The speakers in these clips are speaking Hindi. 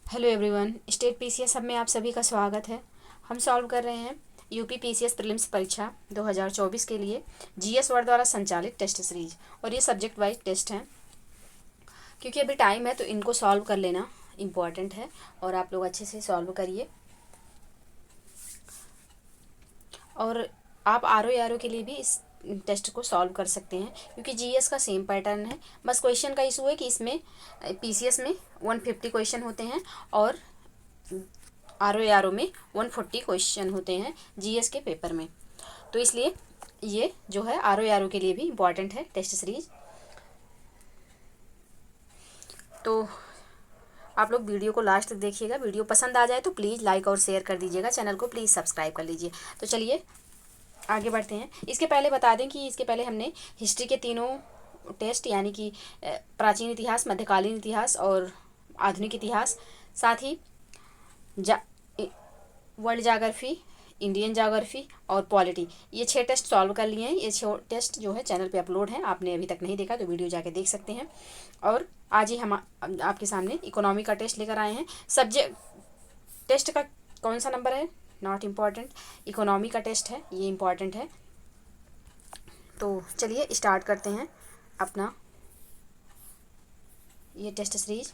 हेलो एवरीवन, स्टेट पीसीएस सब में आप सभी का स्वागत है। हम सॉल्व कर रहे हैं यूपी पीसीएस प्रीलिम्स परीक्षा 2024 के लिए जीएस वर्ड द्वारा संचालित टेस्ट सीरीज। और ये सब्जेक्ट वाइज टेस्ट हैं। क्योंकि अभी टाइम है तो इनको सॉल्व कर लेना इम्पॉर्टेंट है और आप लोग अच्छे से सॉल्व करिए। और आप आर के लिए भी इस टेस्ट को सॉल्व कर सकते हैं क्योंकि जीएस का सेम पैटर्न है। बस क्वेश्चन का इशू है कि इसमें पीसीएस में 150 क्वेश्चन होते हैं और आर में 140 क्वेश्चन होते हैं जीएस के पेपर में। तो इसलिए ये जो है आर के लिए भी इम्पॉर्टेंट है टेस्ट सीरीज। तो आप लोग वीडियो को लास्ट तक देखिएगा। वीडियो पसंद आ जाए तो प्लीज़ लाइक और शेयर कर दीजिएगा। चैनल को प्लीज़ सब्सक्राइब कर लीजिए। तो चलिए आगे बढ़ते हैं। इसके पहले बता दें कि इसके पहले हमने हिस्ट्री के तीनों टेस्ट यानी कि प्राचीन इतिहास, मध्यकालीन इतिहास और आधुनिक इतिहास, साथ ही वर्ल्ड ज्योग्राफी, इंडियन ज्योग्राफी और पॉलिटी, ये 6 टेस्ट सॉल्व कर लिए हैं। ये 6 टेस्ट जो है चैनल पे अपलोड हैं। आपने अभी तक नहीं देखा तो वीडियो जाके देख सकते हैं। और आज ही हम आपके सामने इकोनॉमी का टेस्ट लेकर आए हैं। सब्जेक्ट टेस्ट का कौन सा नंबर है नॉट इम्पॉर्टेंट, इकोनॉमी का टेस्ट है, ये इम्पॉर्टेंट है। तो चलिए स्टार्ट करते हैं अपना ये टेस्ट सीरीज।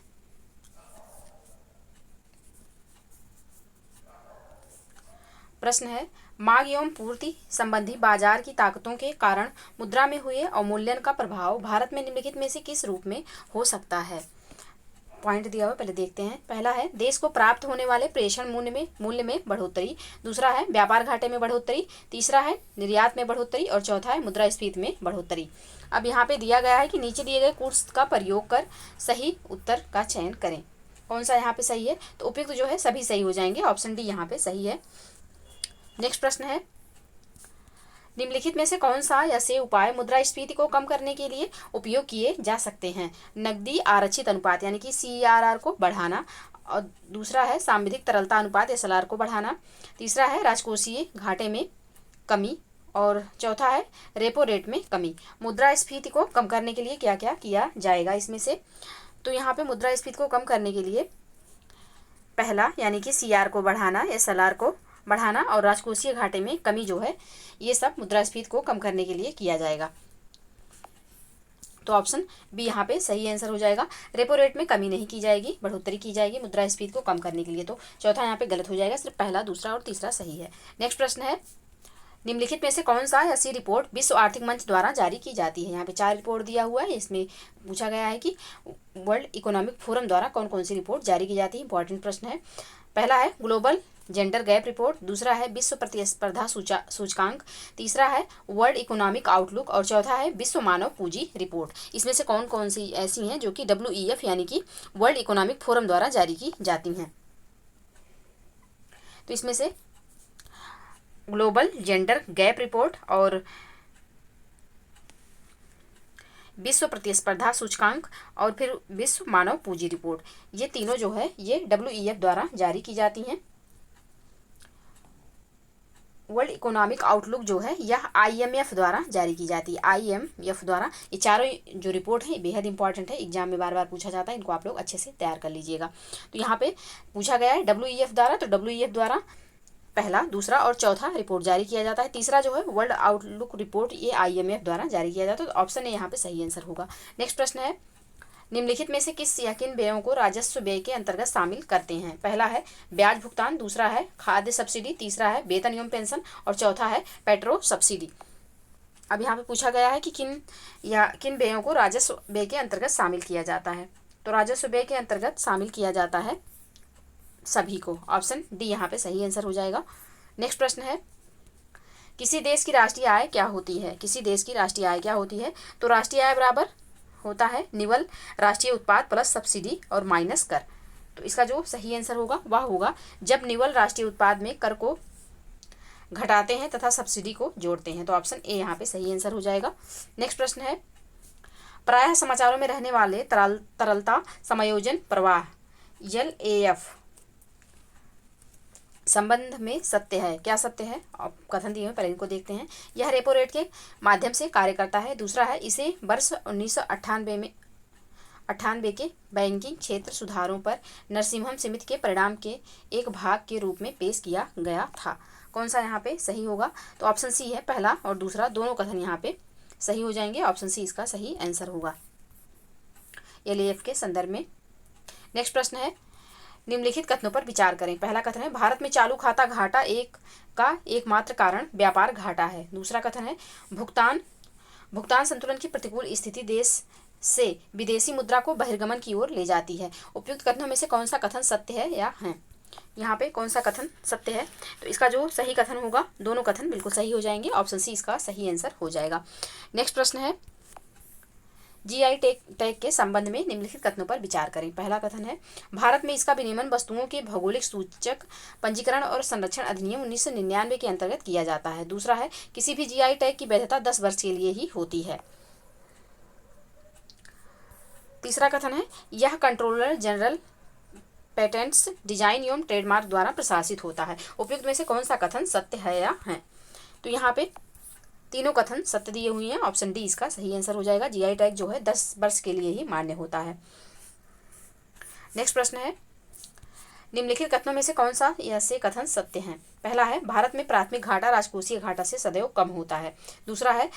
प्रश्न है, मांग एवं पूर्ति संबंधी बाजार की ताकतों के कारण मुद्रा में हुए अवमूल्यन का प्रभाव भारत में निम्नलिखित में से किस रूप में हो सकता है। पॉइंट दिया हुआ, पहले देखते हैं। पहला है देश को प्राप्त होने वाले प्रेषण मूल्य में बढ़ोतरी। दूसरा है व्यापार घाटे में बढ़ोतरी। तीसरा है निर्यात में बढ़ोतरी और चौथा है मुद्रास्फीति में बढ़ोतरी। अब यहाँ पे दिया गया है कि नीचे दिए गए कोर्स का प्रयोग कर सही उत्तर का चयन करें। कौन सा यहाँ पे सही है, तो उपयुक्त जो है सभी सही हो जाएंगे। ऑप्शन डी यहाँ पे सही है। नेक्स्ट प्रश्न है, निम्नलिखित में से कौन सा ऐसे उपाय मुद्रास्फीति को कम करने के लिए उपयोग किए जा सकते हैं। नकदी आरक्षित अनुपात यानी कि CRR को बढ़ाना, और दूसरा है सांविधिक तरलता अनुपात SLR को बढ़ाना, तीसरा है राजकोषीय घाटे में कमी और चौथा है रेपो रेट में कमी। मुद्रास्फीति को कम करने के लिए क्या क्या किया जाएगा इसमें से, तो यहाँ पे मुद्रास्फीति को कम करने के लिए पहला यानी कि CR को बढ़ाना, SLR को बढ़ाना और राजकोषीय घाटे में कमी जो है, ये सब मुद्रास्फीति को कम करने के लिए किया जाएगा। तो ऑप्शन बी यहाँ पे सही आंसर हो जाएगा। रेपो रेट में कमी नहीं की जाएगी, बढ़ोतरी की जाएगी मुद्रास्फीति को कम करने के लिए। तो चौथा यहाँ पे गलत हो जाएगा, सिर्फ पहला, दूसरा और तीसरा सही है। नेक्स्ट प्रश्न है, निम्नलिखित में से कौन सा ऐसी रिपोर्ट विश्व आर्थिक मंच द्वारा जारी की जाती है। यहाँ पे 4 रिपोर्ट दिया हुआ है। इसमें पूछा गया है कि वर्ल्ड इकोनॉमिक फोरम द्वारा कौन कौन सी रिपोर्ट जारी की जाती है। इंपॉर्टेंट प्रश्न है। पहला है ग्लोबल जेंडर गैप रिपोर्ट, दूसरा है विश्व प्रतिस्पर्धा सूचकांक, तीसरा है वर्ल्ड इकोनॉमिक आउटलुक और चौथा है विश्व मानव पूंजी रिपोर्ट। इसमें से कौन कौन सी ऐसी हैं जो कि WEF यानी कि वर्ल्ड इकोनॉमिक फोरम द्वारा जारी की जाती हैं। तो इसमें से ग्लोबल जेंडर गैप रिपोर्ट और विश्व प्रतिस्पर्धा सूचकांक और फिर विश्व मानव पूंजी रिपोर्ट, ये तीनों जो है ये WEF द्वारा जारी की जाती हैं। वर्ल्ड इकोनॉमिक आउटलुक जो है यह IMF द्वारा जारी की जाती है। IMF द्वारा ये चारों जो रिपोर्ट है बेहद इंपॉर्टेंट है, एग्जाम में बार बार पूछा जाता है, इनको आप लोग अच्छे से तैयार कर लीजिएगा। तो यहाँ पे पूछा गया है WEF द्वारा, तो WEF द्वारा पहला, दूसरा और चौथा रिपोर्ट जारी किया जाता है। तीसरा जो है वर्ल्ड आउटलुक रिपोर्ट, ये IMF द्वारा जारी किया जाता है। तो ऑप्शन ए यहाँ पे सही आंसर होगा। नेक्स्ट प्रश्न है, निम्नलिखित में से किस या किन व्ययों को राजस्व व्यय के अंतर्गत शामिल करते हैं। पहला है ब्याज भुगतान, दूसरा है खाद्य सब्सिडी, तीसरा है वेतन एवं पेंशन और चौथा है पेट्रोल सब्सिडी। अब यहाँ पे पूछा गया है कि किन व्ययों को राजस्व व्यय के अंतर्गत शामिल किया जाता है। तो राजस्व व्यय के अंतर्गत शामिल किया जाता है सभी को। ऑप्शन डी यहाँ पे सही आंसर हो जाएगा। नेक्स्ट प्रश्न है, किसी देश की राष्ट्रीय आय क्या होती है। किसी देश की राष्ट्रीय आय क्या होती है, तो राष्ट्रीय आय बराबर होता है निवल राष्ट्रीय उत्पाद प्लस सब्सिडी और माइनस कर। तो इसका जो सही आंसर होगा वह होगा जब निवल राष्ट्रीय उत्पाद में कर को घटाते हैं तथा सब्सिडी को जोड़ते हैं। तो ऑप्शन ए यहाँ पे सही आंसर हो जाएगा। नेक्स्ट प्रश्न है, प्रायः समाचारों में रहने वाले तरलता समायोजन प्रवाह LAF संबंध में सत्य है। क्या सत्य है, कथन दिए हुए, पहले इनको देखते हैं। यह रेपो रेट के माध्यम से कार्य करता है। दूसरा है इसे वर्ष 1998 में 98 के बैंकिंग क्षेत्र सुधारों पर नरसिम्हम समिति के परिणाम के एक भाग के रूप में पेश किया गया था। कौन सा यहाँ पे सही होगा? तो ऑप्शन सी है, पहला और दूसरा दोनों कथन यहाँ पे सही हो जाएंगे। ऑप्शन सी इसका सही आंसर होगा एलएएफ के संदर्भ में। नेक्स्ट प्रश्न है, निम्नलिखित कथनों पर विचार करें। पहला कथन है, भारत में चालू खाता घाटा का एकमात्र कारण व्यापार घाटा है। दूसरा कथन है, भुगतान संतुलन की प्रतिकूल स्थिति देश से विदेशी मुद्रा को बहिर्गमन की ओर ले जाती है। उपयुक्त कथनों में से कौन सा कथन सत्य है या है? यहाँ पे कौन सा कथन सत्य है? तो इसका जो सही कथन होगा, दोनों कथन बिल्कुल सही हो जाएंगे। ऑप्शन सी इसका सही आंसर हो जाएगा। नेक्स्ट प्रश्न है, जीआई टैग के संबंध में निम्नलिखित कथनों पर विचार करें। पहला कथन है, भारत में इसका विनियमन वस्तुओं के भौगोलिक सूचक पंजीकरण और संरक्षण अधिनियम 1999 के अंतर्गत किया जाता है। दूसरा है, किसी भी जीआई टैग की वैधता 10 वर्ष के लिए ही होती है। तीसरा कथन है, यह कंट्रोलर जनरल पेटेंट्स डिजाइन एवं ट्रेडमार्क द्वारा प्रशासित होता है। उपयुक्त में से कौन सा कथन सत्य है या है? तो यहाँ पे तीनों कथन सत्य दिए हुए हैं। ऑप्शन डी इसका सही आंसर हो जाएगा। जीआई टैग जो है 10 वर्ष के लिए ही मान्य होता है। नेक्स्ट प्रश्न है, निम्नलिखित कथनों में से कौन सा ऐसे कथन सत्य हैं? पहला है, भारत में प्राथमिक घाटा राजकोषीय घाटा से सदैव कम होता है। दूसरा है,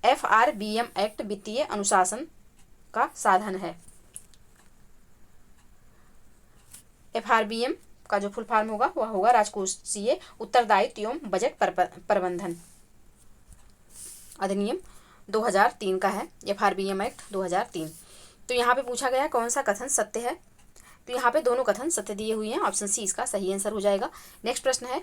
एफआरबीएम एक्ट वित्तीय अनुशासन का साधन है। एफआरबीएम का जो फुल फॉर्म होगा वह होगा राजकोषीय उत्तरदायित्व एवं बजट प्रबंधन अधिनियम 2003 का है। FRBM act 2003। तो यहाँ पे पूछा गया कौन सा कथन सत्य है? तो यहाँ पे दोनों कथन सत्य दिए हुए हैं। ऑप्शन सी इसका सही आंसर हो जाएगा। नेक्स्ट प्रश्न है,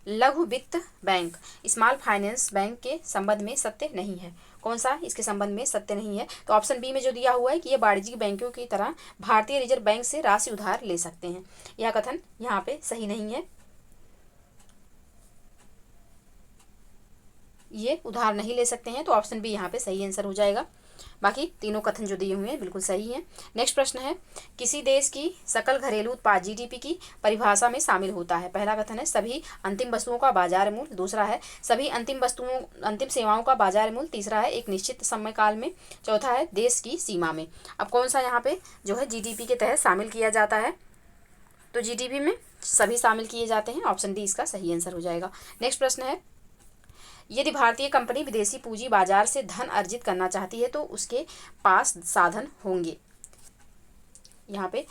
लघु वित्त बैंक स्मॉल फाइनेंस बैंक के संबंध में सत्य नहीं है। कौन सा इसके संबंध में सत्य नहीं है? तो ऑप्शन बी में जो दिया हुआ है कि ये वाणिज्यिक बैंकों की तरह भारतीय रिजर्व बैंक से राशि उधार ले सकते हैं, यह कथन यहाँ पे सही नहीं है। ये उधार नहीं ले सकते हैं, तो ऑप्शन बी यहाँ पे सही आंसर हो जाएगा। बाकी तीनों कथन जो दिए हुए हैं बिल्कुल सही हैं। नेक्स्ट प्रश्न है, किसी देश की सकल घरेलू उत्पाद जीडीपी की परिभाषा में शामिल होता है। पहला कथन है, सभी अंतिम वस्तुओं का बाजार मूल्य। दूसरा है, सभी अंतिम सेवाओं का बाजार मूल्य। तीसरा है, एक निश्चित समय काल में। चौथा है, देश की सीमा में। अब कौन सा यहाँ पे जो है जीडीपी के तहत शामिल किया जाता है? तो जीडीपी में सभी शामिल किए जाते हैं। ऑप्शन डी इसका सही आंसर हो जाएगा। नेक्स्ट प्रश्न है, यदि भारतीय कंपनी विदेशी पूंजी बाजार से धन अर्जित करना चाहती है तो उसके पास साधन होंगे। यहाँ पे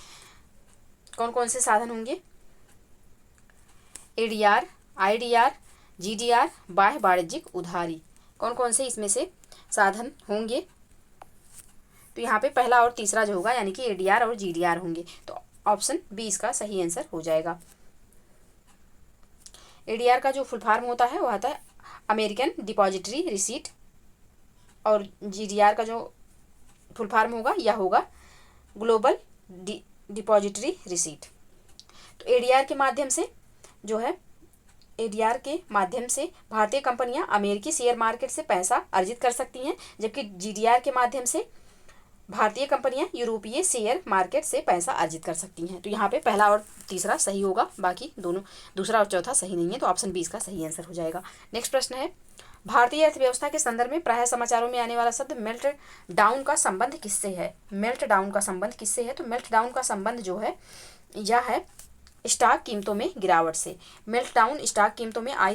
कौन कौन से साधन होंगे? एडीआर, आईडीआर, जीडीआर, बाह्य वाणिज्यिक उधारी। कौन कौन से इसमें से साधन होंगे? तो यहाँ पे पहला और तीसरा जो होगा यानी कि एडीआर और जीडीआर होंगे। तो ऑप्शन बी इसका सही आंसर हो जाएगा। एडीआर का जो फुल फॉर्म होता है वह आता है अमेरिकन डिपॉजिटरी रिसीट, और जीडीआर का जो फुल फॉर्म होगा यह होगा ग्लोबल डिपॉजिटरी रिसीट। तो एडीआर के माध्यम से जो है, एडीआर के माध्यम से भारतीय कंपनियां अमेरिकी शेयर मार्केट से पैसा अर्जित कर सकती हैं, जबकि जीडीआर के माध्यम से भारतीय कंपनियां यूरोपीय शेयर मार्केट से पैसा अर्जित कर सकती हैं। तो यहाँ पे पहला और तीसरा सही होगा, बाकी दोनों दूसरा और चौथा सही नहीं है। तो ऑप्शन बी इसका सही आंसर हो जाएगा। नेक्स्ट प्रश्न है, भारतीय अर्थव्यवस्था के संदर्भ में प्रायः समाचारों में आने वाला शब्द मेल्ट डाउन का संबंध किससे है? मेल्ट डाउन का संबंध किससे है? तो मेल्ट डाउन का संबंध जो है यह है स्टॉक कीमतों में गिरावट से। मेल्ट डाउन स्टॉक कीमतों में आई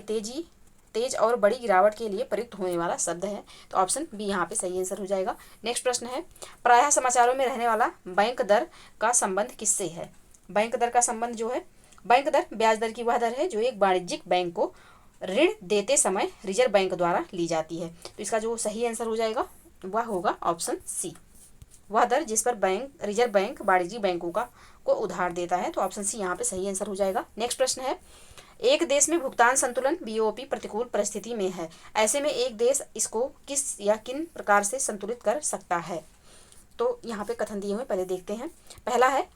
तेज और बड़ी गिरावट के लिए प्रयुक्त होने वाला शब्द है। तो ऑप्शन बी यहाँ पे सही आंसर हो जाएगा। नेक्स्ट प्रश्न है, प्रायः समाचारों में रहने वाला बैंक दर का संबंध किससे है? बैंक दर का संबंध जो है, बैंक दर ब्याज दर की वह दर है जो एक वाणिज्यिक बैंक को ऋण देते समय रिजर्व बैंक द्वारा ली जाती है। तो इसका जो सही आंसर हो जाएगा वह होगा ऑप्शन सी, वह दर जिस पर रिजर्व बैंक वाणिज्यिक बैंकों को उधार देता है। तो ऑप्शन सी यहाँ पे सही आंसर हो जाएगा। नेक्स्ट प्रश्न है, एक देश में भुगतान संतुलन बीओपी प्रतिकूल परिस्थिति में है, ऐसे में एक देश इसको किस या किन प्रकार से संतुलित कर सकता है? तो यहाँ पे कथन दिए हुए पहले देखते हैं। पहला है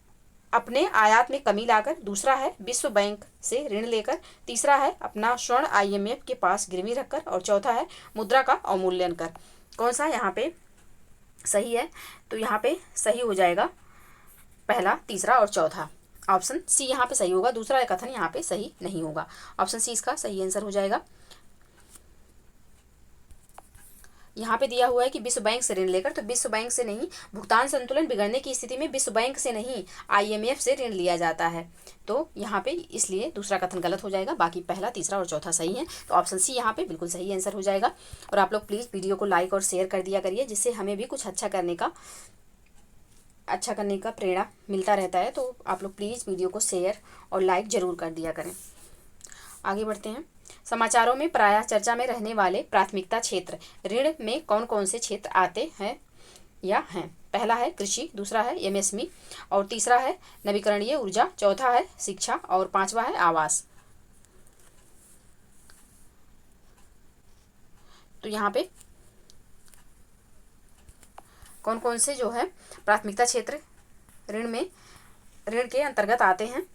अपने आयात में कमी लाकर। दूसरा है विश्व बैंक से ऋण लेकर। तीसरा है अपना स्वर्ण आईएमएफ के पास गिरवी रखकर। और चौथा है मुद्रा का अवमूल्यन कर। कौन सा यहाँ पे सही है? तो यहाँ पे सही हो जाएगा पहला, तीसरा और चौथा। ऑप्शन सी यहाँ पे सही होगा, दूसरा कथन यहाँ पे सही नहीं होगा। ऑप्शन सी इसका सही आंसर हो जाएगा। यहाँ पे दिया हुआ है कि विश्व बैंक से ऋण लेकर, तो विश्व बैंक से नहीं, भुगतान संतुलन बिगड़ने की स्थिति में विश्व बैंक से नहीं IMF से ऋण लिया जाता है। तो यहाँ पे इसलिए दूसरा कथन गलत हो जाएगा, बाकी पहला, तीसरा और चौथा सही है। तो ऑप्शन सी यहाँ पे बिल्कुल सही आंसर हो जाएगा। और आप लोग प्लीज़ वीडियो को लाइक और शेयर कर दिया करिए, जिससे हमें भी कुछ अच्छा करने का प्रेरणा मिलता रहता है। तो आप लोग प्लीज़ वीडियो को शेयर और लाइक ज़रूर कर दिया करें। आगे बढ़ते हैं। समाचारों में प्रायः चर्चा में रहने वाले प्राथमिकता क्षेत्र ऋण में कौन कौन से क्षेत्र आते हैं या हैं? पहला है कृषि, दूसरा है MSME और तीसरा है नवीकरणीय ऊर्जा, चौथा है शिक्षा और पांचवा है आवास। तो यहाँ पे कौन कौन से जो है प्राथमिकता क्षेत्र ऋण के अंतर्गत आते हैं?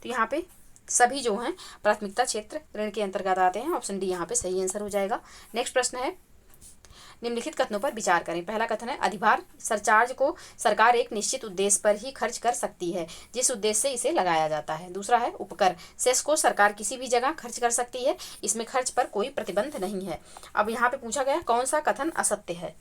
तो यहाँ पे सभी जो हैं प्राथमिकता क्षेत्र ऋण के अंतर्गत आते हैं। ऑप्शन डी यहाँ पे सही आंसर हो जाएगा। नेक्स्ट प्रश्न है, निम्नलिखित कथनों पर विचार करें। पहला कथन है, अधिभार सरचार्ज को सरकार एक निश्चित उद्देश्य पर ही खर्च कर सकती है जिस उद्देश्य से इसे लगाया जाता है। दूसरा है, उपकर सेस को सरकार किसी भी जगह खर्च कर सकती है, इसमें खर्च पर कोई प्रतिबंध नहीं है। अब यहाँ पे पूछा गया कौन सा कथन असत्य है,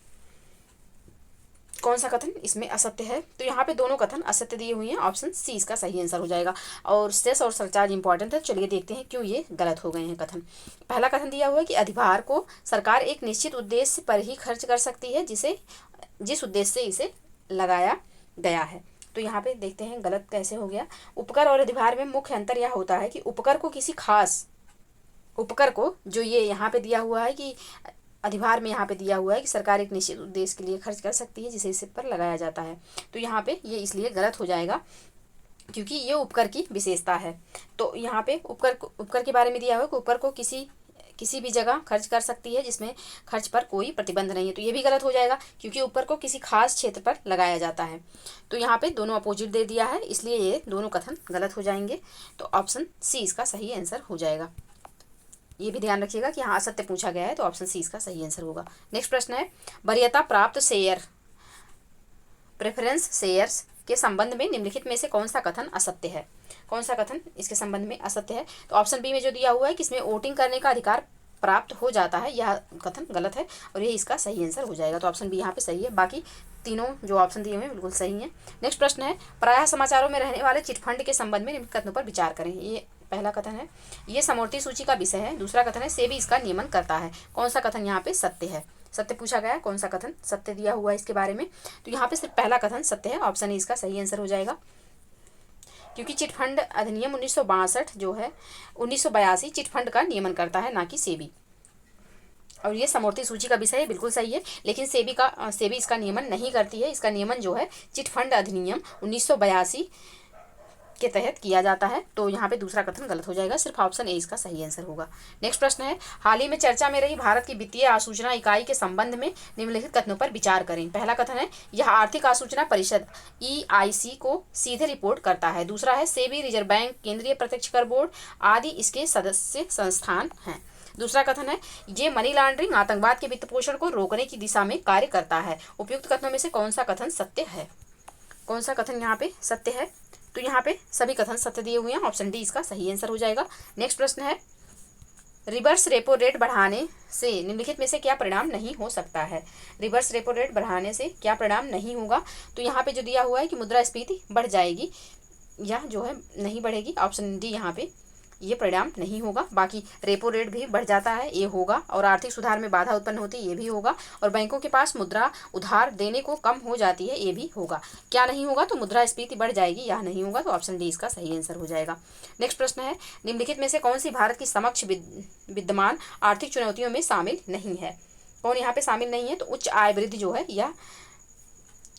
कौन सा कथन इसमें असत्य है? तो यहाँ पे दोनों कथन असत्य दिए हुए हैं। ऑप्शन सी इसका सही आंसर हो जाएगा। और सेस और सरचार्ज इंपॉर्टेंट है, चलिए देखते हैं क्यों ये गलत हो गए हैं कथन। पहला कथन दिया हुआ है कि अधिभार को सरकार एक निश्चित उद्देश्य पर ही खर्च कर सकती है जिस उद्देश्य से इसे लगाया गया है। तो यहाँ पे देखते हैं गलत कैसे हो गया। उपकर और अधिभार में मुख्य अंतर यह होता है कि उपकर को जो ये यहाँ पे दिया हुआ है कि अधिभार में यहाँ पे दिया हुआ है कि सरकार एक निश्चित उद्देश्य के लिए खर्च कर सकती है जिसे इस पर लगाया जाता है। तो यहाँ पे ये इसलिए गलत हो जाएगा क्योंकि ये उपकर की विशेषता है। तो यहाँ पे उपकर के बारे में दिया हुआ है कि उपकर को किसी भी जगह खर्च कर सकती है जिसमें खर्च पर कोई प्रतिबंध नहीं है। तो ये भी गलत हो जाएगा क्योंकि उपकर को किसी खास क्षेत्र पर लगाया जाता है। तो यहाँ पे दोनों अपोजिट दे दिया है, इसलिए ये दोनों कथन गलत हो जाएंगे। तो ऑप्शन सी इसका सही आंसर हो जाएगा। ये भी ध्यान रखिएगा कि यहाँ असत्य पूछा गया है, तो ऑप्शन सी इसका सही आंसर होगा। नेक्स्ट प्रश्न है, वरीयता प्राप्त शेयर प्रेफरेंस शेयर्स के संबंध में निम्नलिखित में से कौन सा कथन असत्य है? कौन सा कथन इसके संबंध में असत्य है? तो ऑप्शन बी में जो दिया हुआ है कि इसमें वोटिंग करने का अधिकार प्राप्त हो जाता है, यह कथन गलत है और ये इसका सही आंसर हो जाएगा। तो ऑप्शन बी यहाँ पे सही है, बाकी तीनों जो ऑप्शन दिए हुए हैं बिल्कुल सही है। नेक्स्ट प्रश्न है, प्रायः समाचारों में रहने वाले चिटफंड के संबंध में निम्न कथनों पर विचार करें। ये पहला कथन है, ये समवर्ती सूची का विषय है। दूसरा कथन है, सेबी इसका नियमन करता है। कौन सा कथन यहाँ पे सत्य है? सत्य पूछा गया है, कौन सा कथन सत्य दिया हुआ है इसके बारे में? तो यहाँ पे सिर्फ पहला कथन सत्य है, ऑप्शन ए इसका सही आंसर हो जाएगा। क्योंकि चिटफंड अधिनियम 1962 जो है 1982 चिटफंड का नियमन करता है, ना कि सेबी। और ये समवर्ती सूची का विषय है, बिल्कुल सही है, लेकिन सेबी इसका नियमन नहीं करती है। इसका नियमन जो है चिटफंड अधिनियम 1982 के तहत किया जाता है। तो यहाँ पे दूसरा कथन गलत हो जाएगा, सिर्फ ऑप्शन ए इसका सही आंसर होगा। नेक्स्ट प्रश्न है, हाल ही में चर्चा में रही भारत की वित्तीय आसूचना इकाई के संबंध में निम्नलिखित कथनों पर विचार करें। पहला कथन है, यह आर्थिक आसूचना परिषद EIC को सीधे रिपोर्ट करता है। दूसरा है, सेबी, रिजर्व बैंक, केंद्रीय प्रत्यक्ष कर बोर्ड आदि इसके सदस्य संस्थान हैं। दूसरा कथन है, ये मनी लॉन्ड्रिंग, आतंकवाद के वित्त पोषण को रोकने की दिशा में कार्य करता है। उपयुक्त कथनों में से कौन सा कथन सत्य है? कौन सा कथन यहाँ पे सत्य है? तो यहाँ पे सभी कथन सत्य दिए हुए हैं, ऑप्शन डी इसका सही आंसर हो जाएगा। नेक्स्ट प्रश्न है, रिवर्स रेपो रेट बढ़ाने से निम्नलिखित में से क्या परिणाम नहीं हो सकता है? रिवर्स रेपो रेट बढ़ाने से क्या परिणाम नहीं होगा? तो यहाँ पे जो दिया हुआ है कि मुद्रास्फीति बढ़ जाएगी या जो है नहीं बढ़ेगी, ऑप्शन डी यहाँ पे ये परिणाम नहीं होगा। बाकी रेपो रेट भी बढ़ जाता है, ये होगा। और आर्थिक सुधार में बाधा उत्पन्न होती है, ये भी होगा। और बैंकों के पास मुद्रा उधार देने को कम हो जाती है, ये भी होगा। क्या नहीं होगा? तो मुद्रास्फीति बढ़ जाएगी, यह नहीं होगा। तो ऑप्शन डी इसका सही आंसर हो जाएगा। नेक्स्ट प्रश्न है, निम्नलिखित में से कौन सी भारत की समक्ष विद्यमान आर्थिक चुनौतियों में शामिल नहीं है? कौन यहाँ पे शामिल नहीं है? तो उच्च आय वृद्धि जो है यह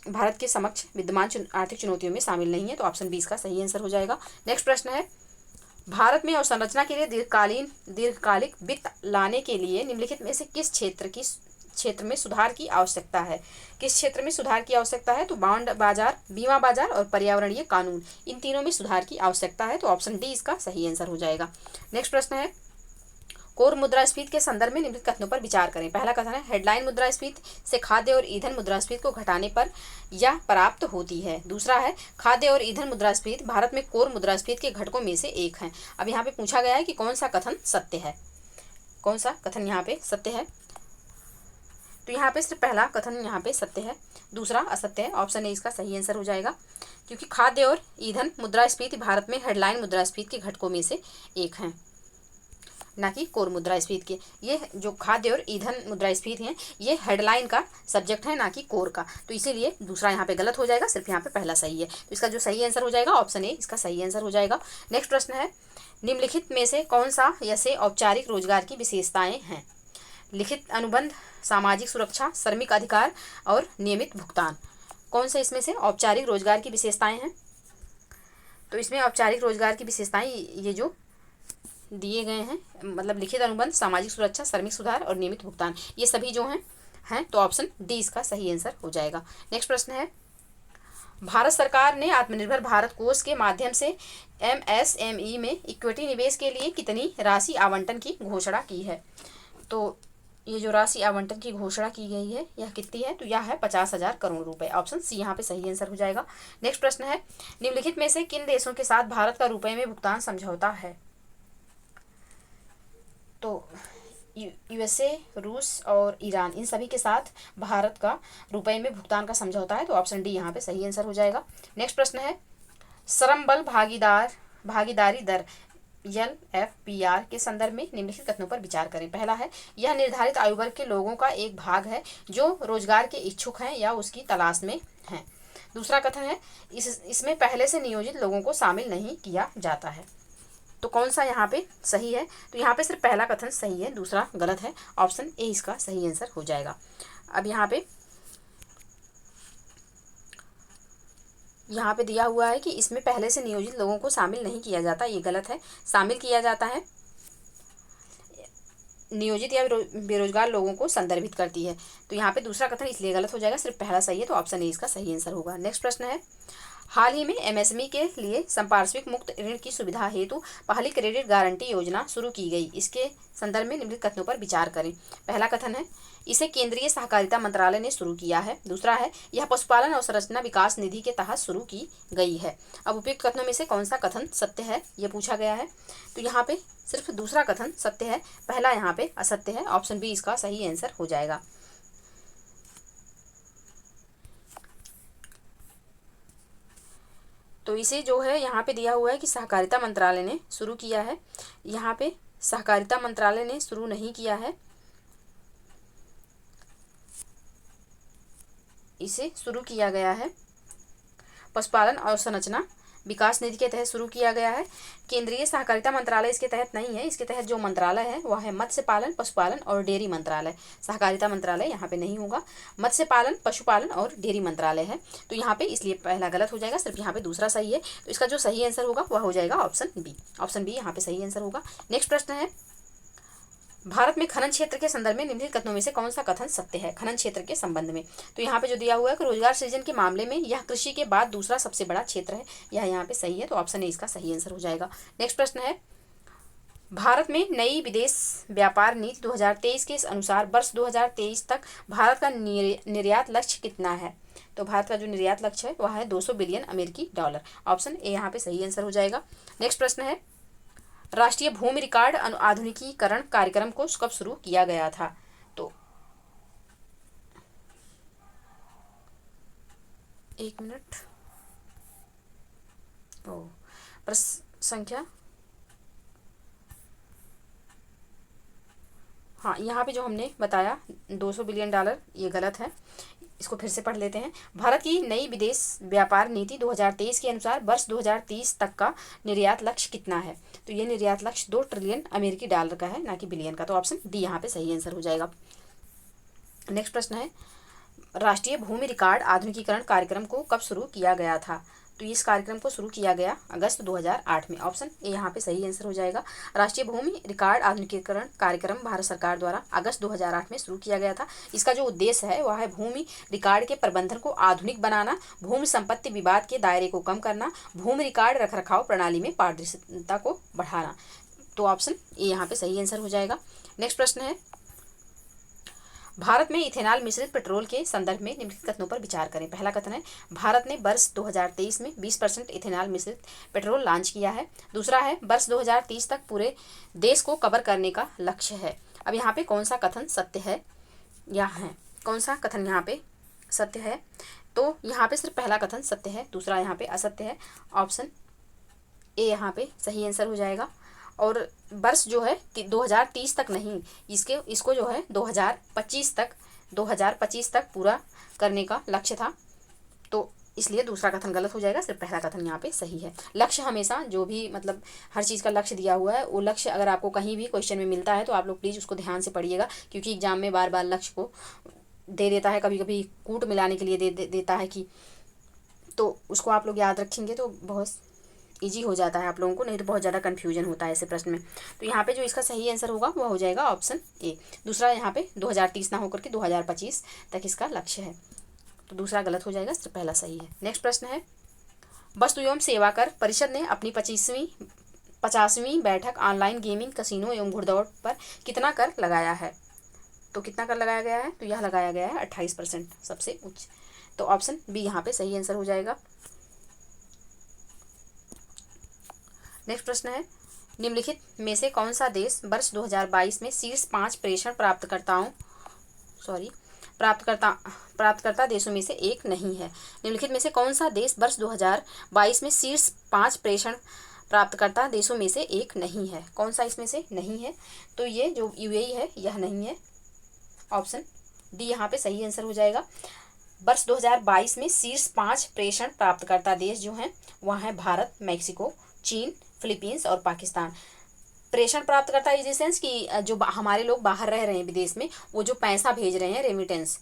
भारत के समक्ष विद्यमान आर्थिक चुनौतियों में शामिल नहीं है। तो ऑप्शन बी इसका सही आंसर हो जाएगा। नेक्स्ट प्रश्न है, भारत में अवसंरचना के लिए दीर्घकालिक वित्त लाने के लिए निम्नलिखित में से किस क्षेत्र में सुधार की आवश्यकता है? किस क्षेत्र में सुधार की आवश्यकता है? तो बॉन्ड बाजार, बीमा बाजार और पर्यावरणीय कानून, इन तीनों में सुधार की आवश्यकता है। तो ऑप्शन डी इसका सही आंसर हो जाएगा। नेक्स्ट प्रश्न है, कोर मुद्रास्फीति के संदर्भ में निम्नलिखित कथनों पर विचार करें। पहला कथन है, हेडलाइन मुद्रास्फीति से खाद्य और ईंधन मुद्रास्फीति को घटाने पर यह प्राप्त होती है। दूसरा है, खाद्य और ईंधन मुद्रास्फीति भारत में कोर मुद्रास्फीति के घटकों में से एक है। अब यहाँ पे पूछा गया है कि कौन सा कथन सत्य है? कौन सा कथन यहाँ पे सत्य है? तो यहाँ पे सिर्फ पहला कथन यहाँ पे सत्य है, दूसरा असत्य है। ऑप्शन ए इसका सही आंसर हो जाएगा, क्योंकि खाद्य और ईंधन मुद्रास्फीति भारत में हेडलाइन मुद्रास्फीति के घटकों में से एक हैं, ना कि कोर मुद्रास्फीति के। ये जो खाद्य और ईंधन मुद्रास्फीति हैं ये हेडलाइन का सब्जेक्ट है, ना कि कोर का। तो इसीलिए दूसरा यहाँ पे गलत हो जाएगा, सिर्फ यहाँ पे पहला सही है। तो इसका जो सही आंसर हो जाएगा ऑप्शन ए इसका सही आंसर हो जाएगा। नेक्स्ट प्रश्न है, निम्नलिखित में से कौन सा ऐसे औपचारिक रोजगार की विशेषताएं हैं? लिखित अनुबंध, सामाजिक सुरक्षा, श्रमिक अधिकार और नियमित भुगतान। कौन से इसमें से औपचारिक रोजगार की विशेषताएं हैं? तो इसमें औपचारिक रोजगार की विशेषताएं ये जो दिए गए हैं, मतलब लिखित अनुबंध, सामाजिक सुरक्षा, श्रमिक सुधार और नियमित भुगतान, ये सभी जो हैं तो ऑप्शन डी इसका सही आंसर हो जाएगा। नेक्स्ट प्रश्न है, भारत सरकार ने आत्मनिर्भर भारत कोष के माध्यम से एमएसएमई में इक्विटी निवेश के लिए कितनी राशि आवंटन की घोषणा की है? तो ये जो राशि आवंटन की घोषणा की गई है यह कितनी है? तो यह है 50,000 करोड़ रुपए। ऑप्शन सी यहाँ पे सही आंसर हो जाएगा। नेक्स्ट प्रश्न है, निम्नलिखित में से किन देशों के साथ भारत का रुपए में भुगतान समझौता है? तो यूएसए, रूस और ईरान, इन सभी के साथ भारत का रुपए में भुगतान का समझौता है। तो ऑप्शन डी यहाँ पे सही आंसर हो जाएगा। नेक्स्ट प्रश्न है, श्रम बल भागीदारी दर LFPR के संदर्भ में निम्नलिखित कथनों पर विचार करें। पहला है, यह निर्धारित आयु वर्ग के लोगों का एक भाग है जो रोजगार के इच्छुक हैं या उसकी तलाश में हैं। दूसरा कथन है, इसमें पहले से नियोजित लोगों को शामिल नहीं किया जाता है। तो कौन सा यहाँ पे सही है? तो यहाँ पे सिर्फ पहला कथन सही है, दूसरा गलत है। ऑप्शन ए इसका सही आंसर हो जाएगा। अब यहाँ पे दिया हुआ है कि इसमें पहले से नियोजित लोगों को शामिल नहीं किया जाता, ये गलत है। शामिल किया जाता है, नियोजित या बेरोजगार लोगों को संदर्भित करती है। तो यहाँ पे दूसरा कथन इसलिए गलत हो जाएगा, सिर्फ पहला सही है। तो ऑप्शन ए इसका सही आंसर होगा। नेक्स्ट प्रश्न है, हाल ही में एमएसएमई के लिए संपार्श्विक मुक्त ऋण की सुविधा हेतु पहली क्रेडिट गारंटी योजना शुरू की गई। इसके संदर्भ में निम्नलिखित कथनों पर विचार करें। पहला कथन है, इसे केंद्रीय सहकारिता मंत्रालय ने शुरू किया है। दूसरा है, यह पशुपालन अवसंरचना विकास निधि के तहत शुरू की गई है। अब उपयुक्त कथनों में से कौन सा कथन सत्य है ये पूछा गया है। तो यहाँ पे सिर्फ दूसरा कथन सत्य है, पहला यहाँ पे असत्य है। ऑप्शन बी इसका सही आंसर हो जाएगा। तो इसे जो है यहाँ पे दिया हुआ है कि सहकारिता मंत्रालय ने शुरू किया है। यहाँ पे सहकारिता मंत्रालय ने शुरू नहीं किया है, इसे शुरू किया गया है पशुपालन अवसंरचना विकास निधि के तहत शुरू किया गया है। केंद्रीय सहकारिता मंत्रालय इसके तहत नहीं है। इसके तहत जो मंत्रालय है वह है मत्स्य पालन, पशुपालन और डेयरी मंत्रालय। सहकारिता मंत्रालय यहाँ पे नहीं होगा, मत्स्य पालन, पशुपालन और डेयरी मंत्रालय है। तो यहाँ पे इसलिए पहला गलत हो जाएगा, सिर्फ यहाँ पे दूसरा सही है। तो इसका जो सही आंसर होगा वह हो जाएगा ऑप्शन बी। ऑप्शन बी यहाँ पे सही आंसर होगा। नेक्स्ट प्रश्न है, भारत में खनन क्षेत्र के संदर्भ में निम्नलिखित कथनों में से कौन सा कथन सत्य है खनन क्षेत्र के संबंध में? तो यहाँ पे जो दिया हुआ है कि रोजगार सृजन के मामले में यह कृषि के बाद दूसरा सबसे बड़ा क्षेत्र है, यह यहाँ पे सही है। तो ऑप्शन ए इसका सही आंसर हो जाएगा। नेक्स्ट प्रश्न है, भारत में नई विदेश व्यापार नीति 2023 के अनुसार वर्ष 2023 तक भारत का निर्यात लक्ष्य कितना है? तो भारत का जो निर्यात लक्ष्य है वह है 200 बिलियन अमेरिकी डॉलर। ऑप्शन ए यहाँ पे सही आंसर हो जाएगा। नेक्स्ट प्रश्न है, राष्ट्रीय भूमि रिकॉर्ड आधुनिकीकरण कार्यक्रम को कब शुरू किया गया था? तो एक मिनट, प्रश्न संख्या, हाँ यहाँ पे जो हमने बताया 200 बिलियन डॉलर ये गलत है, इसको फिर से पढ़ लेते हैं। भारत की नई विदेश व्यापार नीति 2023 के अनुसार वर्ष 2030 तक का निर्यात लक्ष्य कितना है? तो ये निर्यात लक्ष्य 2 ट्रिलियन अमेरिकी डॉलर का है, ना कि बिलियन का। तो ऑप्शन डी यहाँ पे सही आंसर हो जाएगा। नेक्स्ट प्रश्न है, राष्ट्रीय भूमि रिकॉर्ड आधुनिकीकरण कार्यक्रम को कब शुरू किया गया था? तो इस कार्यक्रम को शुरू किया गया अगस्त 2008 में। ऑप्शन ए यहाँ पे सही आंसर हो जाएगा। राष्ट्रीय भूमि रिकॉर्ड आधुनिकीकरण कार्यक्रम भारत सरकार द्वारा अगस्त 2008 में शुरू किया गया था। इसका जो उद्देश्य है वह है भूमि रिकॉर्ड के प्रबंधन को आधुनिक बनाना, भूमि संपत्ति विवाद के दायरे को कम करना, भूमि रिकॉर्ड रखरखाव प्रणाली में पारदर्शिता को बढ़ाना। तो ऑप्शन ए यहाँ पे सही आंसर हो जाएगा। नेक्स्ट प्रश्न है, भारत में इथेनॉल मिश्रित पेट्रोल के संदर्भ में निम्नलिखित कथनों पर विचार करें। पहला कथन है, भारत ने वर्ष 2023 में 20% इथेनॉल मिश्रित पेट्रोल लॉन्च किया है। दूसरा है, वर्ष 2030 तक पूरे देश को कवर करने का लक्ष्य है। अब यहाँ पे कौन सा कथन सत्य है या है, कौन सा कथन यहाँ पे सत्य है? तो यहाँ पे सिर्फ पहला कथन सत्य है, दूसरा यहाँ पे असत्य है। ऑप्शन ए यहाँ पे सही आंसर हो जाएगा। और वर्ष जो है 2030 तक नहीं, इसको जो है 2025 तक पूरा करने का लक्ष्य था, तो इसलिए दूसरा कथन गलत हो जाएगा, सिर्फ पहला कथन यहाँ पे सही है। लक्ष्य हमेशा जो भी मतलब हर चीज़ का लक्ष्य दिया हुआ है, वो लक्ष्य अगर आपको कहीं भी क्वेश्चन में मिलता है तो आप लोग प्लीज़ उसको ध्यान से पढ़िएगा, क्योंकि एग्जाम में बार बार लक्ष्य को दे देता है, कभी कभी कूट मिलाने के लिए देता है कि, तो उसको आप लोग याद रखेंगे तो बहुत ईजी हो जाता है आप लोगों को, नहीं तो बहुत ज़्यादा कन्फ्यूजन होता है ऐसे प्रश्न में। तो यहाँ पे जो इसका सही आंसर होगा वो हो जाएगा ऑप्शन ए। दूसरा यहाँ पे 2030 ना होकर के 2025 तक इसका लक्ष्य है, तो दूसरा गलत हो जाएगा, सिर्फ पहला सही है। नेक्स्ट प्रश्न है, वस्तु एवं सेवा कर परिषद ने अपनी 50वीं बैठक ऑनलाइन गेमिंग, कसिनो एवं घुड़दौड़ पर कितना कर लगाया है? तो कितना कर लगाया गया है? तो यह लगाया गया है 28%, सबसे उच्च। तो ऑप्शन बी यहाँ पे सही आंसर हो जाएगा। नेक्स्ट प्रश्न है, निम्नलिखित में से कौन सा देश वर्ष 2022 में शीर्ष 5 प्रेषण प्राप्तकर्ता देशों में से एक नहीं है? निम्नलिखित में से कौन सा देश वर्ष 2022 में शीर्ष 5 प्रेषण प्राप्तकर्ता देशों में से एक नहीं है? कौन सा इसमें से नहीं है? तो ये जो यूएई है यह नहीं है, ऑप्शन डी यहाँ पे सही आंसर हो जाएगा। वर्ष 2022 में शीर्ष 5 प्रेषण प्राप्तकर्ता देश जो हैं वह हैं भारत, मैक्सिको, चीन, फिलीपींस और पाकिस्तान। प्रेषण प्राप्तकर्ता इस सेंस कि जो हमारे लोग बाहर रह रहे हैं विदेश में, वो जो पैसा भेज रहे हैं रेमिटेंस,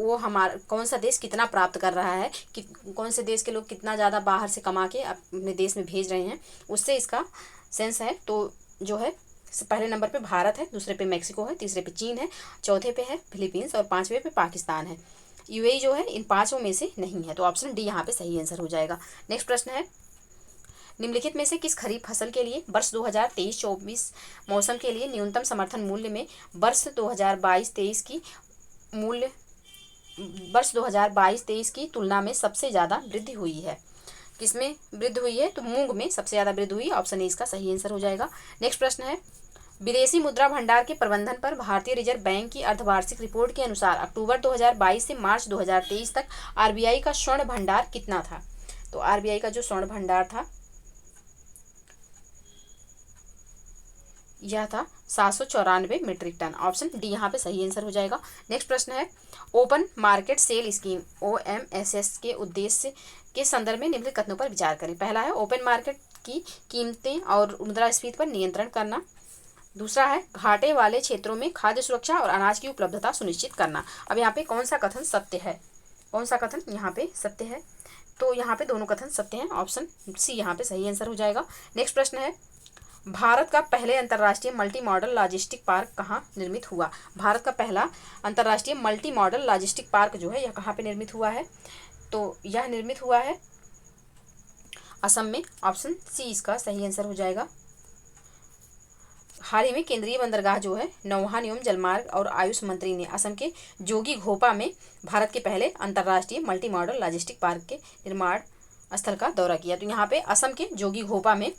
वो हमारा कौन सा देश कितना प्राप्त कर रहा है, कि कौन से देश के लोग कितना ज़्यादा बाहर से कमा के अपने देश में भेज रहे हैं, उससे इसका सेंस है। तो जो है पहले नंबर पे भारत है, दूसरे पे मैक्सिको है, तीसरे पे चीन है, चौथे पे है फिलीपींस और पाँचवें पे पाकिस्तान है। यूएई जो है इन पाँचों में से नहीं है, तो ऑप्शन डी यहाँ पे सही आंसर हो जाएगा। नेक्स्ट प्रश्न है, निम्नलिखित में से किस खरीफ फसल के लिए वर्ष 2023-24 मौसम के लिए न्यूनतम समर्थन मूल्य में वर्ष 2022-23 की तुलना में सबसे ज़्यादा वृद्धि हुई है? किसमें वृद्धि हुई है? तो मूंग में सबसे ज़्यादा वृद्धि हुई है, ऑप्शन ए इसका सही आंसर हो जाएगा। नेक्स्ट प्रश्न है, विदेशी मुद्रा भंडार के प्रबंधन पर भारतीय रिजर्व बैंक की अर्धवार्षिक रिपोर्ट के अनुसार अक्टूबर 2022 से मार्च 2023 तक आरबीआई का स्वर्ण भंडार कितना था? तो आरबीआई का जो स्वर्ण भंडार था यह था 794 मीट्रिक टन, ऑप्शन डी यहाँ पे सही आंसर हो जाएगा। नेक्स्ट प्रश्न है, open market sale scheme OMSS के उद्देश्य के संदर्भ में निम्नलिखित कथनों पर विचार करें। पहला है ओपन मार्केट की कीमतें और मुद्रास्फीति पर नियंत्रण करना। दूसरा है घाटे वाले क्षेत्रों में खाद्य सुरक्षा और अनाज की उपलब्धता सुनिश्चित करना। अब यहाँ पे कौन सा कथन सत्य है? कौन सा कथन यहाँ पे सत्य है? तो यहाँ पे दोनों कथन सत्य हैं, ऑप्शन सी यहाँ पे सही आंसर हो जाएगा। नेक्स्ट प्रश्न है, भारत का पहले अंतर्राष्ट्रीय मल्टी मॉडल लॉजिस्टिक पार्क कहाँ निर्मित हुआ? भारत का पहला अंतर्राष्ट्रीय मल्टी मॉडल लॉजिस्टिक पार्क जो है यह कहाँ पे निर्मित हुआ है? तो यह निर्मित हुआ है असम में, ऑप्शन सी इसका सही आंसर हो जाएगा। हाल ही में केंद्रीय बंदरगाह जो है नौवहन एवं जलमार्ग और आयुष मंत्री ने असम के जोगी घोपा में भारत के पहले अंतर्राष्ट्रीय मल्टी मॉडल लॉजिस्टिक पार्क के निर्माण स्थल का दौरा किया। तो यहाँ पे असम के जोगी घोपा में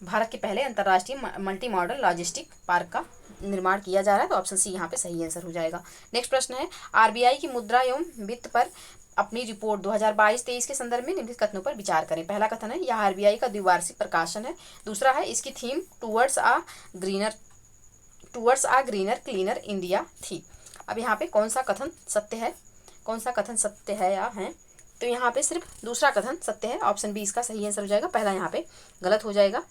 भारत के पहले अंतर्राष्ट्रीय मल्टी मॉडल लॉजिस्टिक पार्क का निर्माण किया जा रहा है, तो ऑप्शन सी यहाँ पे सही आंसर हो जाएगा। नेक्स्ट प्रश्न है, आरबीआई की मुद्रा एवं वित्त पर अपनी रिपोर्ट 2022-23 के संदर्भ में निम्नलिखित कथनों पर विचार करें। पहला कथन है, यह आरबीआई का द्विवार्षिक प्रकाशन है। दूसरा है, इसकी थीम टूवर्ड्स आ ग्रीनर क्लीनर इंडिया थी। अब यहाँ पे कौन सा कथन सत्य है? कौन सा कथन सत्य है या है? तो यहाँ पे सिर्फ दूसरा कथन सत्य है, ऑप्शन बी इसका सही आंसर हो जाएगा। पहला यहाँ पे गलत हो जाएगा।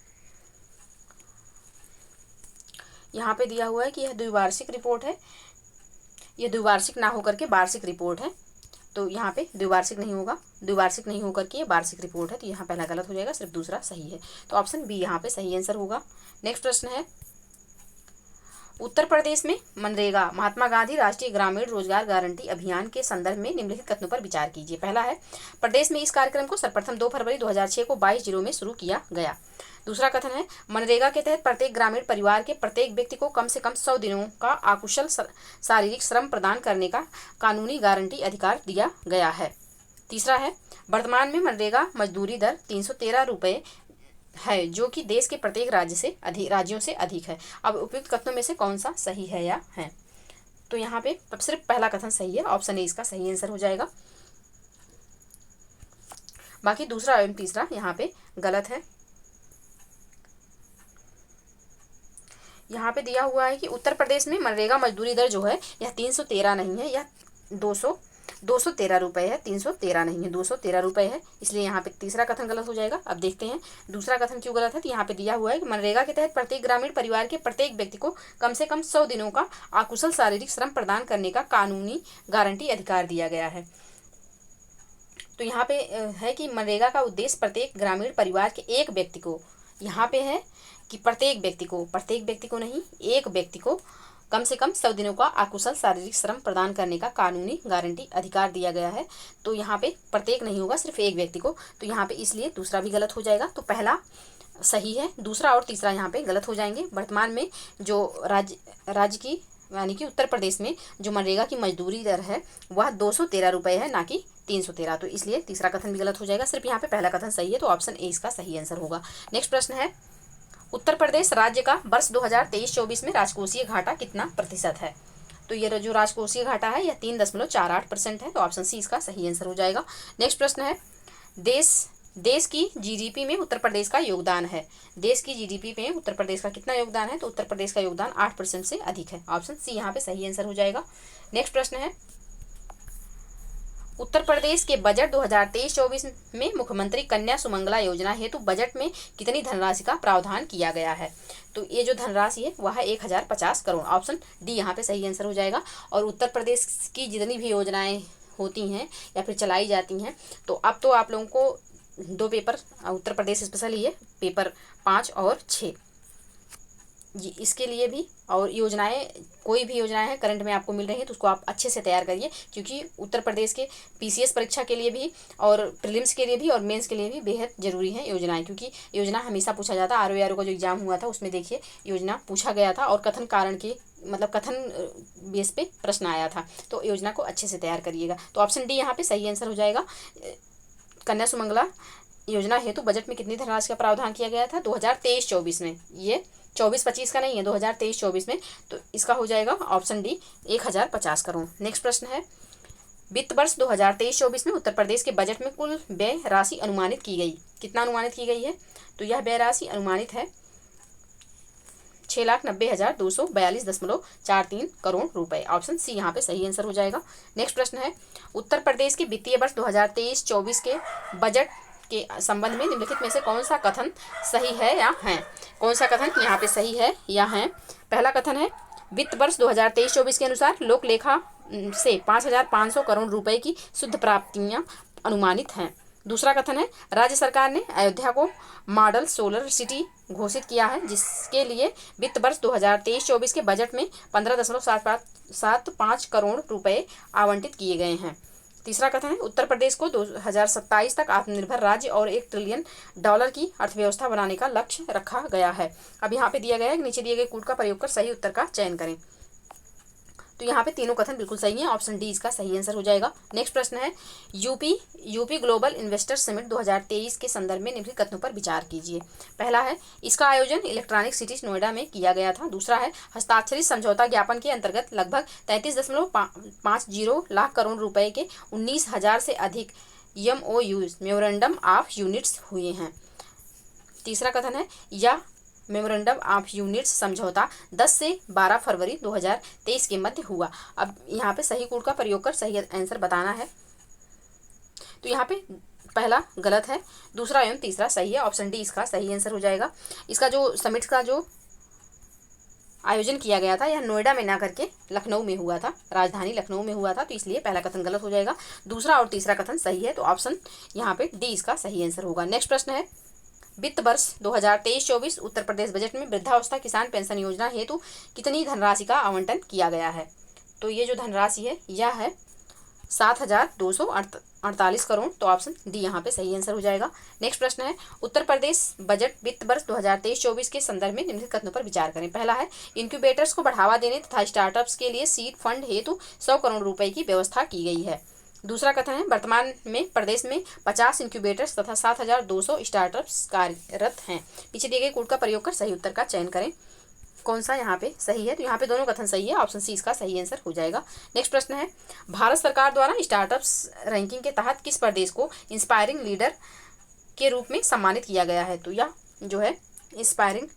यहाँ पे दिया हुआ है कि यह द्विवार्षिक रिपोर्ट है, यह द्विवार्षिक ना होकर के वार्षिक रिपोर्ट है, तो यहाँ पे द्विवार्षिक नहीं होगा, द्विवार्षिक नहीं होकर के ये वार्षिक रिपोर्ट है, तो यहाँ पहला गलत हो जाएगा, सिर्फ दूसरा सही है, तो ऑप्शन बी यहाँ पे सही आंसर होगा। नेक्स्ट प्रश्न है, उत्तर प्रदेश में मनरेगा महात्मा गांधी राष्ट्रीय ग्रामीण रोजगार गारंटी अभियान के संदर्भ में निम्नलिखित कथनों पर विचार कीजिए। पहला है, प्रदेश में इस कार्यक्रम को सर्वप्रथम 2 फरवरी 2006 को 22 जिलों में शुरू किया गया। दूसरा कथन है, मनरेगा के तहत प्रत्येक ग्रामीण परिवार के प्रत्येक व्यक्ति को कम से कम 100 दिनों का अकुशल शारीरिक श्रम प्रदान करने का कानूनी गारंटी अधिकार दिया गया है। तीसरा है, वर्तमान में मनरेगा मजदूरी दर 313 रुपये है, जो कि देश के प्रत्येक राज्यों से अधिक है। अब उपयुक्त कथनों में से कौन सा सही है या है? तो यहाँ पे सिर्फ पहला कथन सही है, ऑप्शन ए इसका सही आंसर हो जाएगा। बाकी दूसरा एवं तीसरा यहाँ पे गलत है। यहाँ पे दिया हुआ है कि उत्तर प्रदेश में मनरेगा मजदूरी दर जो है यह 313 नहीं है, यह 213 रुपये है। 313 नहीं है, 213 रुपये है, इसलिए यहाँ पे तीसरा कथन गलत हो जाएगा। अब देखते हैं दूसरा कथन क्यों गलत है। तो यहाँ पे दिया हुआ है कि मनरेगा के तहत प्रत्येक ग्रामीण परिवार के प्रत्येक व्यक्ति को कम से कम 100 दिनों का अकुशल शारीरिक श्रम प्रदान करने का कानूनी गारंटी अधिकार दिया गया है। तो यहाँ पे है कि मनरेगा का उद्देश्य प्रत्येक ग्रामीण परिवार के एक व्यक्ति को, यहाँ पे है कि प्रत्येक व्यक्ति को नहीं, एक व्यक्ति को कम से कम 100 दिनों का अकुशल शारीरिक श्रम प्रदान करने का कानूनी गारंटी अधिकार दिया गया है। तो यहाँ पे प्रत्येक नहीं होगा, सिर्फ एक व्यक्ति को। तो यहाँ पे इसलिए दूसरा भी गलत हो जाएगा। तो पहला सही है, दूसरा और तीसरा यहाँ पे गलत हो जाएंगे। वर्तमान में जो राज्य की यानी कि उत्तर प्रदेश में जो मनरेगा की मजदूरी दर है वह 213 रुपये है, ना कि 313। तो इसलिए तीसरा कथन भी गलत हो जाएगा। सिर्फ यहाँ पे पहला कथन सही है, तो ऑप्शन ए इसका सही आंसर होगा। नेक्स्ट प्रश्न है, उत्तर प्रदेश राज्य का वर्ष 2023-24 में राजकोषीय घाटा कितना प्रतिशत है? तो ये जो राजकोषीय घाटा है यह 3.48% है, तो ऑप्शन सी इसका सही आंसर हो जाएगा। नेक्स्ट प्रश्न है, देश की जीडीपी में उत्तर प्रदेश का योगदान है। देश की जीडीपी में उत्तर प्रदेश का कितना योगदान है? तो उत्तर प्रदेश का योगदान 8% से अधिक है, ऑप्शन सी यहाँ पे सही आंसर हो जाएगा। नेक्स्ट प्रश्न है, उत्तर प्रदेश के बजट 2023-24 में मुख्यमंत्री कन्या सुमंगला योजना हेतु बजट में कितनी धनराशि का प्रावधान किया गया है? तो ये जो धनराशि है वह है 1050 करोड़, ऑप्शन डी यहाँ पे सही आंसर हो जाएगा। और उत्तर प्रदेश की जितनी भी योजनाएं होती हैं या फिर चलाई जाती हैं, तो अब तो आप लोगों को 2 पेपर उत्तर प्रदेश स्पेशल ही है, पेपर 5 और 6 इसके लिए भी। और योजनाएं, कोई भी योजनाएं हैं करंट में आपको मिल रही है तो उसको आप अच्छे से तैयार करिए, क्योंकि उत्तर प्रदेश के पीसीएस परीक्षा के लिए भी और प्रीलिम्स के लिए भी और मेंस के लिए भी बेहद ज़रूरी है योजनाएं, क्योंकि योजना हमेशा पूछा जाता है। आरओ का जो एग्जाम हुआ था उसमें देखिए योजना पूछा गया था और कथन कारण के मतलब कथन बेस पे प्रश्न आया था। तो योजना को अच्छे से तैयार करिएगा। तो ऑप्शन डी यहाँ पे सही आंसर हो जाएगा। कन्या सुमंगला योजना हेतु बजट में कितनी धनराशि का प्रावधान किया गया था? 2023-24 में, ये 24-25 का नहीं है, 2023-24 में। तो इसका हो जाएगा ऑप्शन डी 1050 करोड़। नेक्स्ट प्रश्न है, वित्त वर्ष 2023-24 में उत्तर प्रदेश के बजट में कुल व्यय राशि अनुमानित की गई, कितना अनुमानित की गई है? तो यह व्यय राशि अनुमानित है 6,90,242.43 करोड़ रुपए, ऑप्शन सी यहाँ पे सही आंसर हो जाएगा। नेक्स्ट प्रश्न है, उत्तर प्रदेश के वित्तीय वर्ष 2023-24 के बजट के संबंध में निम्नलिखित में से कौन सा कथन सही है या है? कौन सा कथन यहाँ पे सही है या है? पहला कथन है, वित्त वर्ष 2023-24 के अनुसार लोक लेखा से 5,500 करोड़ रुपए की शुद्ध प्राप्तियां अनुमानित हैं। दूसरा कथन है, राज्य सरकार ने अयोध्या को मॉडल सोलर सिटी घोषित किया है, जिसके लिए वित्त वर्ष 2023-24 के बजट में 15.75 करोड़ रुपए आवंटित किए गए हैं। तीसरा कथन है, उत्तर प्रदेश को 2027 तक आत्मनिर्भर राज्य और $1 ट्रिलियन की अर्थव्यवस्था बनाने का लक्ष्य रखा गया है। अब यहाँ पे दिया गया है कि नीचे दिए गए कूट का प्रयोग कर सही उत्तर का चयन करें। तो यहाँ पे तीनों कथन बिल्कुल सही हैं, ऑप्शन डी इसका सही आंसर हो जाएगा। नेक्स्ट प्रश्न है, यूपी ग्लोबल इन्वेस्टर समिट 2023 के संदर्भ में निम्नलिखित कथनों पर विचार कीजिए। पहला है, इसका आयोजन इलेक्ट्रॉनिक सिटीज नोएडा में किया गया था। दूसरा है, हस्ताक्षरित समझौता ज्ञापन के अंतर्गत लगभग 33.50 लाख करोड़ रुपए के 19,000 से अधिक MOUs मेमोरेंडम ऑफ यूनिट्स हुए हैं। तीसरा कथन है, यह मेमोरेंडम ऑफ यूनिट्स समझौता 10 से 12 फरवरी 2023 के मध्य हुआ। अब यहाँ पे सही कोड का प्रयोग कर सही आंसर बताना है। तो यहाँ पे पहला गलत है, दूसरा एवं तीसरा सही है, ऑप्शन डी इसका सही आंसर हो जाएगा। इसका जो समिट का जो आयोजन किया गया था यह नोएडा में ना करके लखनऊ में हुआ था, राजधानी लखनऊ में हुआ था, तो इसलिए पहला कथन गलत हो जाएगा। दूसरा और तीसरा कथन सही है, तो ऑप्शन यहाँ पे डी इसका सही आंसर होगा। नेक्स्ट प्रश्न है, वित्त वर्ष 2023-24 उत्तर प्रदेश बजट में वृद्धावस्था किसान पेंशन योजना हेतु कितनी धनराशि का आवंटन किया गया है? तो ये जो धनराशि है यह है 7,248 करोड़, तो ऑप्शन डी यहाँ पे सही आंसर हो जाएगा। नेक्स्ट प्रश्न है, उत्तर प्रदेश बजट वित्त वर्ष 2023-24 के संदर्भ में निम्नलिखित कथनों पर विचार करें। पहला है, इंक्यूबेटर्स को बढ़ावा देने तथा स्टार्टअप्स के लिए सीड फंड हेतु 100 करोड़ रुपए की व्यवस्था की गई है। दूसरा कथन है, वर्तमान में प्रदेश में 50 इंक्यूबेटर्स तथा 7,200 स्टार्टअप्स कार्यरत हैं। पीछे दिए गए कोड का प्रयोग कर सही उत्तर का चयन करें। कौन सा यहाँ पे सही है? तो यहाँ पे दोनों कथन सही है, ऑप्शन सी इसका सही आंसर हो जाएगा। नेक्स्ट प्रश्न है, भारत सरकार द्वारा स्टार्टअप्स रैंकिंग के तहत किस प्रदेश को इंस्पायरिंग लीडर के रूप में सम्मानित किया गया है? तो यह जो है इंस्पायरिंग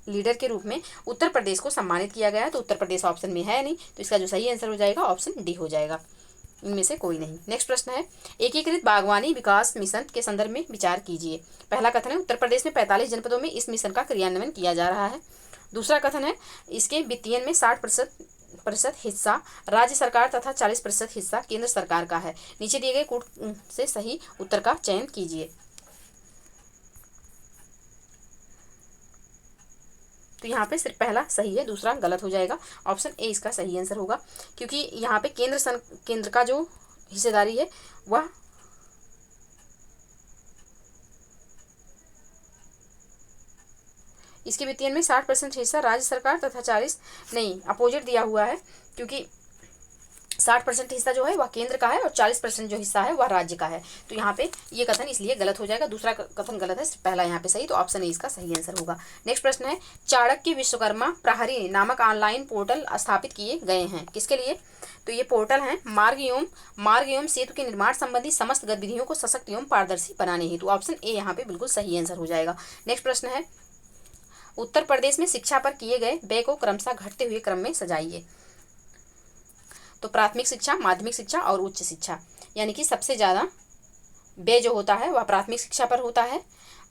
लीडर के रूप में उत्तर प्रदेश को सम्मानित किया गया है। तो उत्तर प्रदेश ऑप्शन में है नहीं, तो इसका जो सही आंसर हो जाएगा ऑप्शन डी हो जाएगा, इनमें से कोई नहीं। नेक्स्ट प्रश्न है, एकीकृत बागवानी विकास मिशन के संदर्भ में विचार कीजिए। पहला कथन है, उत्तर प्रदेश में 45 जनपदों में इस मिशन का क्रियान्वयन किया जा रहा है। दूसरा कथन है, इसके वित्तीयन में 60% हिस्सा राज्य सरकार तथा 40% हिस्सा केंद्र सरकार का है। नीचे दिए गए कोड से सही उत्तर का चयन कीजिए। तो यहाँ पे सिर्फ पहला सही है, दूसरा गलत हो जाएगा, ऑप्शन ए इसका सही आंसर होगा, क्योंकि यहाँ पे केंद्र का जो हिस्सेदारी है वह इसके वित्तीयन में 60% हिस्सा राज्य सरकार तथा 40 नहीं अपोजिट दिया हुआ है, क्योंकि 60% हिस्सा जो है वह केंद्र का है और 40% जो हिस्सा है वह राज्य का है। तो यहाँ पे ये कथन इसलिए गलत हो जाएगा, दूसरा कथन गलत है, पहला यहाँ पे सही, तो ऑप्शन ए इसका सही आंसर होगा। नेक्स्ट प्रश्न है, चाणक्य विश्वकर्मा प्रहरी नामक ऑनलाइन पोर्टल स्थापित किए गए हैं, किसके लिए? तो ये पोर्टल है मार्ग एवं सेतु के निर्माण संबंधी समस्त गतिविधियों को सशक्त एवं पारदर्शी बनाने हेतु। ऑप्शन ए यहाँ पे बिल्कुल सही आंसर हो जाएगा। नेक्स्ट प्रश्न है, उत्तर प्रदेश में शिक्षा पर किए गए व्यय को क्रमशः घटते हुए क्रम में सजाइए। तो प्राथमिक शिक्षा, माध्यमिक शिक्षा और उच्च शिक्षा, यानी कि सबसे ज़्यादा व्यय जो होता है वह प्राथमिक शिक्षा पर होता है,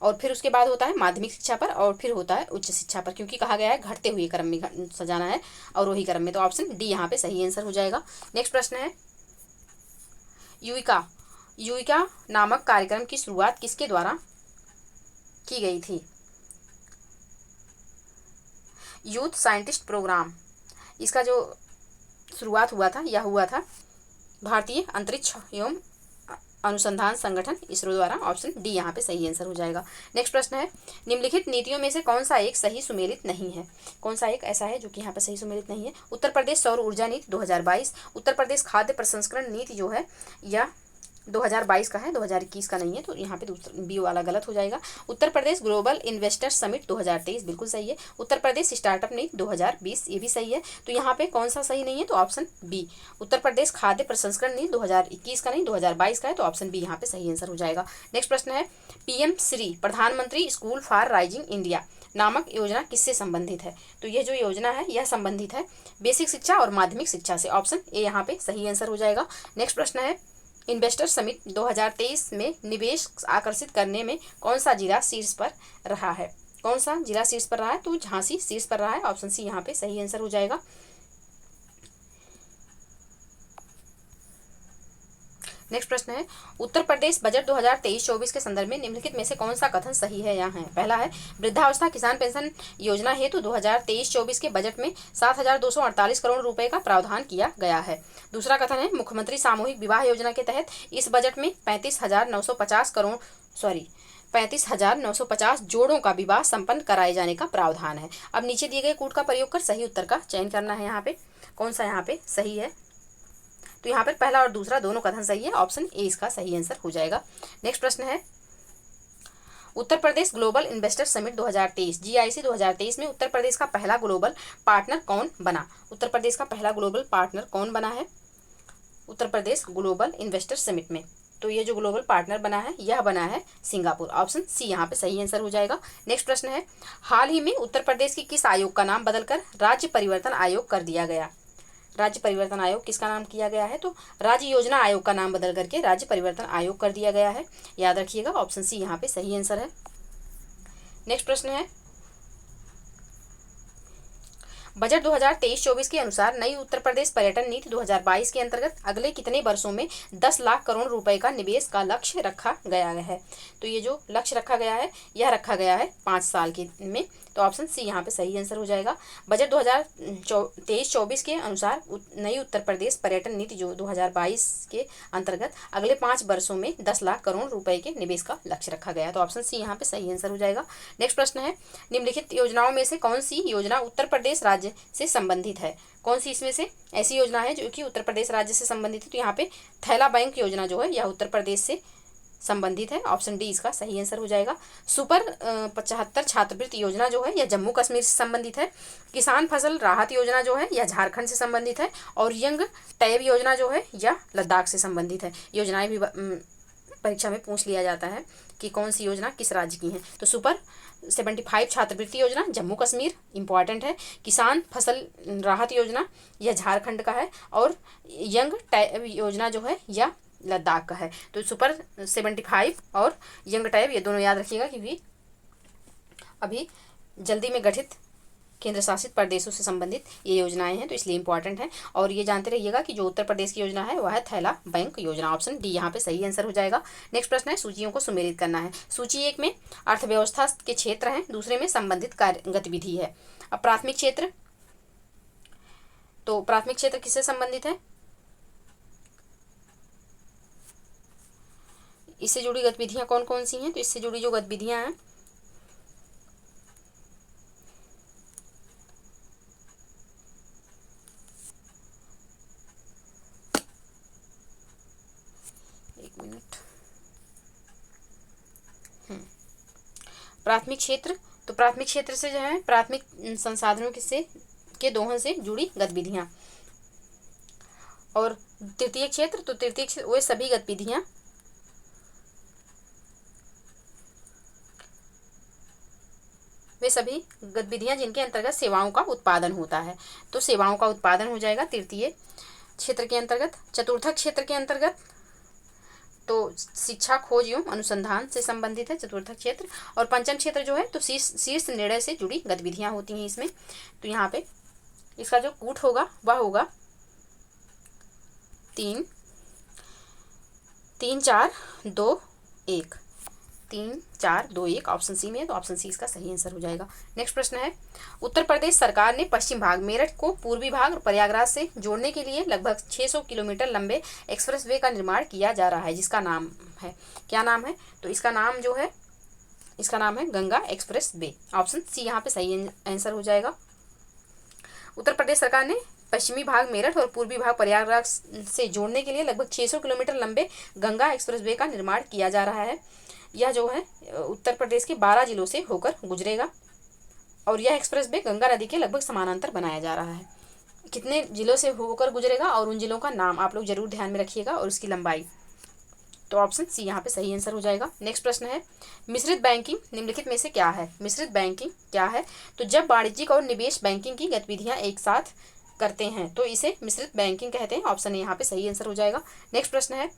और फिर उसके बाद होता है माध्यमिक शिक्षा पर, और फिर होता है उच्च शिक्षा पर, क्योंकि कहा गया है घटते हुए क्रम में सजाना है और वही क्रम में। तो ऑप्शन डी यहाँ पे सही आंसर हो जाएगा। नेक्स्ट प्रश्न है, युविका नामक कार्यक्रम की शुरुआत किसके द्वारा की गई थी? यूथ साइंटिस्ट प्रोग्राम, इसका जो शुरुआत हुआ था यह हुआ था भारतीय अंतरिक्ष एवं अनुसंधान संगठन इसरो द्वारा। ऑप्शन डी यहाँ पे सही आंसर हो जाएगा। नेक्स्ट प्रश्न है, निम्नलिखित नीतियों में से कौन सा एक सही सुमेलित नहीं है? कौन सा एक ऐसा है जो कि यहाँ पे सही सुमेलित नहीं है? उत्तर प्रदेश सौर ऊर्जा नीति 2022, उत्तर प्रदेश खाद्य प्रसंस्करण नीति जो है यह 2022 का है, 2021 का नहीं है, तो यहाँ पे दूसरा बी वाला गलत हो जाएगा। Uttar Pradesh global investor summit 2023 बिल्कुल सही है। उत्तर प्रदेश स्टार्टअप नीति 2020 ये भी सही है। तो यहाँ पे कौन सा सही नहीं है? तो ऑप्शन बी, उत्तर प्रदेश खाद्य प्रसंस्करण नीति 2021 का नहीं 2022 का है, तो ऑप्शन बी यहाँ पे सही आंसर हो जाएगा। नेक्स्ट प्रश्न है, पीएम श्री प्रधानमंत्री स्कूल फॉर राइजिंग इंडिया नामक योजना किससे संबंधित है? तो यह जो योजना है यह संबंधित है बेसिक शिक्षा और माध्यमिक शिक्षा से। ऑप्शन ए यहाँ पे सही आंसर हो जाएगा। नेक्स्ट प्रश्न है, इन्वेस्टर समिट 2023 में निवेश आकर्षित करने में कौन सा जिला शीर्ष पर रहा है? कौन सा जिला शीर्ष पर रहा है? तो झांसी शीर्ष पर रहा है, ऑप्शन सी यहाँ पे सही आंसर हो जाएगा। नेक्स्ट प्रश्न है, उत्तर प्रदेश बजट 2023-24 के संदर्भ में निम्नलिखित में से कौन सा कथन सही है? यहाँ है पहला है, वृद्धावस्था किसान पेंशन योजना हेतु 2023-24 के बजट में 7,248 करोड़ रुपए का प्रावधान किया गया है। दूसरा कथन है, मुख्यमंत्री सामूहिक विवाह योजना के तहत इस बजट में 35,950 जोड़ों का विवाह संपन्न कराए जाने का प्रावधान है। अब नीचे दिए गए कोड का प्रयोग कर सही उत्तर का चयन करना है। यहाँ पे कौन सा यहाँ पे सही है? तो यहाँ पर पहला और दूसरा दोनों कथन सही है, ऑप्शन ए इसका सही आंसर हो जाएगा। नेक्स्ट प्रश्न है, Uttar Pradesh global investor summit 2023 GIC 2023 में उत्तर प्रदेश का पहला ग्लोबल पार्टनर कौन बना? उत्तर प्रदेश का पहला ग्लोबल पार्टनर कौन बना है Uttar Pradesh global investor summit में? तो ये जो ग्लोबल पार्टनर बना है यह बना है सिंगापुर। ऑप्शन सी यहाँ पे सही आंसर हो जाएगा। नेक्स्ट प्रश्न है, हाल ही में उत्तर प्रदेश की किस आयोग का नाम बदलकर राज्य परिवर्तन आयोग कर दिया गया? राज्य परिवर्तन आयोग किसका नाम किया गया है? तो राज्य योजना आयोग का नाम बदल करके राज्य परिवर्तन आयोग कर दिया गया है, याद रखिएगा, ऑप्शन सी यहाँ पे सही आंसर है। नेक्स्ट प्रश्न है, बजट 2023-24 के अनुसार नई उत्तर प्रदेश पर्यटन नीति 2022 के अंतर्गत अगले कितने वर्षों में 10 लाख करोड़ रुपए का निवेश का लक्ष्य रखा गया है? तो ये जो लक्ष्य रखा गया है यह रखा गया है 5 साल के में, तो ऑप्शन सी यहाँ पे सही आंसर हो जाएगा। बजट 2023-24 के अनुसार नई उत्तर प्रदेश पर्यटन नीति जो 2022 के अंतर्गत अगले 5 वर्षों में 10 लाख करोड़ रुपए के निवेश का लक्ष्य रखा गया है, तो ऑप्शन सी यहाँ पे सही आंसर हो जाएगा। नेक्स्ट प्रश्न है, निम्नलिखित योजनाओं में से कौन सी योजना उत्तर प्रदेश राज्य से संबंधित है? कौन सी इसमें से ऐसी योजना है जो कि उत्तर प्रदेश राज्य से संबंधित है? तो यहाँ पे थैला बैंक योजना जो है यह उत्तर प्रदेश से संबंधित है। ऑप्शन डी इसका सही आंसर हो जाएगा। सुपर 75 छात्रवृत्ति योजना जो है यह जम्मू कश्मीर से संबंधित है। किसान फसल राहत योजना जो है यह झारखंड से संबंधित है। और यंग टैब योजना जो है यह लद्दाख से संबंधित है। योजनाएं भी परीक्षा में पूछ लिया जाता है कि कौन सी योजना किस राज्य की है। तो सुपर 75 छात्रवृत्ति योजना जम्मू कश्मीर इंपॉर्टेंट है। किसान फसल राहत योजना यह झारखंड का है। और यंग टैब योजना जो है यह लद्दाख का है। तो सुपर 75 और यंग टैब ये दोनों याद रखिएगा, क्योंकि अभी जल्दी में गठित केंद्र शासित प्रदेशों से संबंधित ये योजनाएं हैं, तो इसलिए इंपॉर्टेंट है। और ये जानते रहिएगा कि जो उत्तर प्रदेश की योजना है वह है थैला बैंक योजना। ऑप्शन डी यहाँ पे सही आंसर हो जाएगा। नेक्स्ट प्रश्न है, सूचियों को सुमेलित करना है। सूची 1 में अर्थव्यवस्था के क्षेत्र हैं, दूसरे में संबंधित कार्य गतिविधि है। अब प्राथमिक क्षेत्र, तो प्राथमिक क्षेत्र किससे संबंधित है? इससे जुड़ी गतिविधियां कौन कौन सी हैं? तो इससे जुड़ी जो गतिविधियां हैं, एक मिनट, प्राथमिक क्षेत्र, तो प्राथमिक क्षेत्र से जो है प्राथमिक संसाधनों के दोहन से जुड़ी गतिविधियां। और तृतीय क्षेत्र, तो तृतीय क्षेत्र वो सभी गतिविधियां जिनके अंतर्गत सेवाओं का उत्पादन होता है। तो सेवाओं का उत्पादन हो जाएगा तृतीय क्षेत्र के अंतर्गत। चतुर्थक क्षेत्र के अंतर्गत तो शिक्षा खोज एवं अनुसंधान से संबंधित है चतुर्थक क्षेत्र। और पंचम क्षेत्र जो है तो शीर्ष निर्णय से जुड़ी गतिविधियां होती हैं इसमें। तो यहाँ पे इसका जो कूट होगा वह होगा 3 4 2 1 3 4 2 1 ऑप्शन सी में है। तो ऑप्शन सी इसका सही आंसर हो जाएगा। नेक्स्ट प्रश्न है, उत्तर प्रदेश सरकार ने पश्चिम भाग मेरठ को पूर्वी भाग और प्रयागराज से जोड़ने के लिए लगभग 600 किलोमीटर लंबे एक्सप्रेसवे का निर्माण किया जा रहा है, जिसका नाम है, क्या नाम है? तो इसका नाम जो है, इसका नाम है Ganga expressway. Option C यहाँ पे सही आंसर हो जाएगा। उत्तर प्रदेश सरकार ने पश्चिमी भाग मेरठ और पूर्वी भाग प्रयागराज से जोड़ने के लिए लगभग 600 किलोमीटर लंबे गंगा एक्सप्रेसवे का निर्माण किया जा रहा है। यह जो है उत्तर प्रदेश के 12 जिलों से होकर गुजरेगा। और यह एक्सप्रेसवे गंगा नदी के लगभग समानांतर बनाया जा रहा है। कितने जिलों से होकर गुजरेगा और उन जिलों का नाम आप लोग जरूर ध्यान में रखिएगा, और उसकी लंबाई। तो ऑप्शन सी यहाँ पे सही आंसर हो जाएगा। नेक्स्ट प्रश्न है, मिश्रित बैंकिंग निम्नलिखित में से क्या है? मिश्रित बैंकिंग क्या है? तो जब वाणिज्यिक और निवेश बैंकिंग की गतिविधियां एक साथ करते हैं तो इसे मिश्रित बैंकिंग कहते हैं। ऑप्शन ए यहाँ पे सही आंसर हो जाएगा। नेक्स्ट प्रश्न है,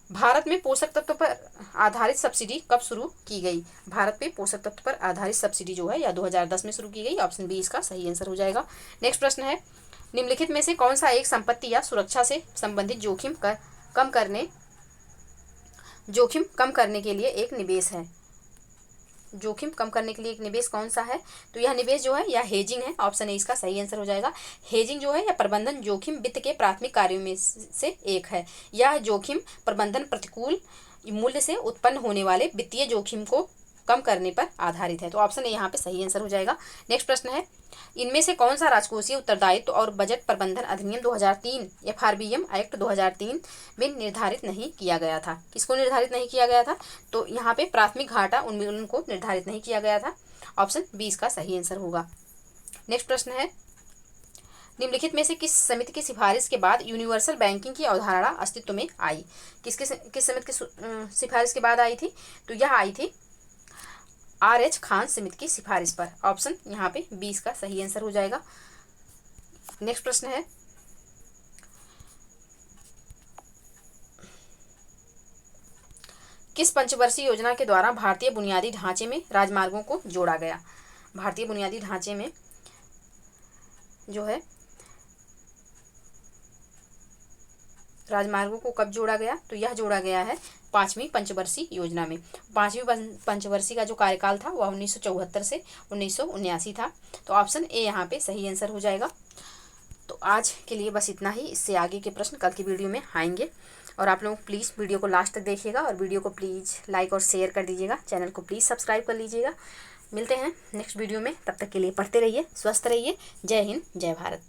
भारत में पोषक तत्व पर आधारित सब्सिडी कब शुरू की गई? भारत में पोषक तत्व पर आधारित सब्सिडी जो है या 2010 में शुरू की गई। ऑप्शन बी इसका सही आंसर हो जाएगा। नेक्स्ट प्रश्न है, निम्नलिखित में से कौन सा एक संपत्ति या सुरक्षा से संबंधित जोखिम कम करने के लिए एक निवेश है? जोखिम कम करने के लिए एक निवेश कौन सा है? तो यह निवेश जो है यह हेजिंग है। ऑप्शन ए इसका सही आंसर हो जाएगा। हेजिंग जो है यह प्रबंधन जोखिम वित्त के प्राथमिक कार्यों में से एक है। यह जोखिम प्रबंधन प्रतिकूल मूल्य से उत्पन्न होने वाले वित्तीय जोखिम को कम करने पर आधारित है। तो ऑप्शन ए यहाँ पे सही आंसर हो जाएगा। नेक्स्ट प्रश्न है, इनमें से कौन सा राजकोषीय उत्तरदायित्व और बजट प्रबंधन अधिनियम 2003 FRBM एक्ट 2003 में निर्धारित नहीं किया गया था? किसको निर्धारित नहीं किया गया था? तो यहाँ पे प्राथमिक घाटा उन्मूलन को निर्धारित नहीं किया गया था। ऑप्शन बी इसका सही आंसर होगा। नेक्स्ट प्रश्न है, निम्नलिखित में से किस समिति की सिफारिश के बाद यूनिवर्सल बैंकिंग की अवधारणा अस्तित्व में आई? किस समिति की सिफारिश के बाद आई थी? तो यह आई थी RH खान समिति की सिफारिश पर। ऑप्शन यहाँ पे 20 का सही आंसर हो जाएगा। नेक्स्ट प्रश्न है, किस पंचवर्षीय योजना के द्वारा भारतीय बुनियादी ढांचे में राजमार्गों को जोड़ा गया? भारतीय बुनियादी ढांचे में जो है राजमार्गों को कब जोड़ा गया? तो यह जोड़ा गया है 5वीं पंचवर्षीय योजना में। 5वीं पंचवर्षीय का जो कार्यकाल था वह 1974 से 1979 था। तो ऑप्शन ए यहाँ पे सही आंसर हो जाएगा। तो आज के लिए बस इतना ही। इससे आगे के प्रश्न कल की वीडियो में आएंगे। और आप लोग प्लीज़ वीडियो को लास्ट तक देखिएगा और वीडियो को प्लीज़ लाइक और शेयर कर दीजिएगा। चैनल को प्लीज़ सब्सक्राइब कर लीजिएगा। मिलते हैं नेक्स्ट वीडियो में, तब तक के लिए पढ़ते रहिए, स्वस्थ रहिए। जय हिंद, जय भारत।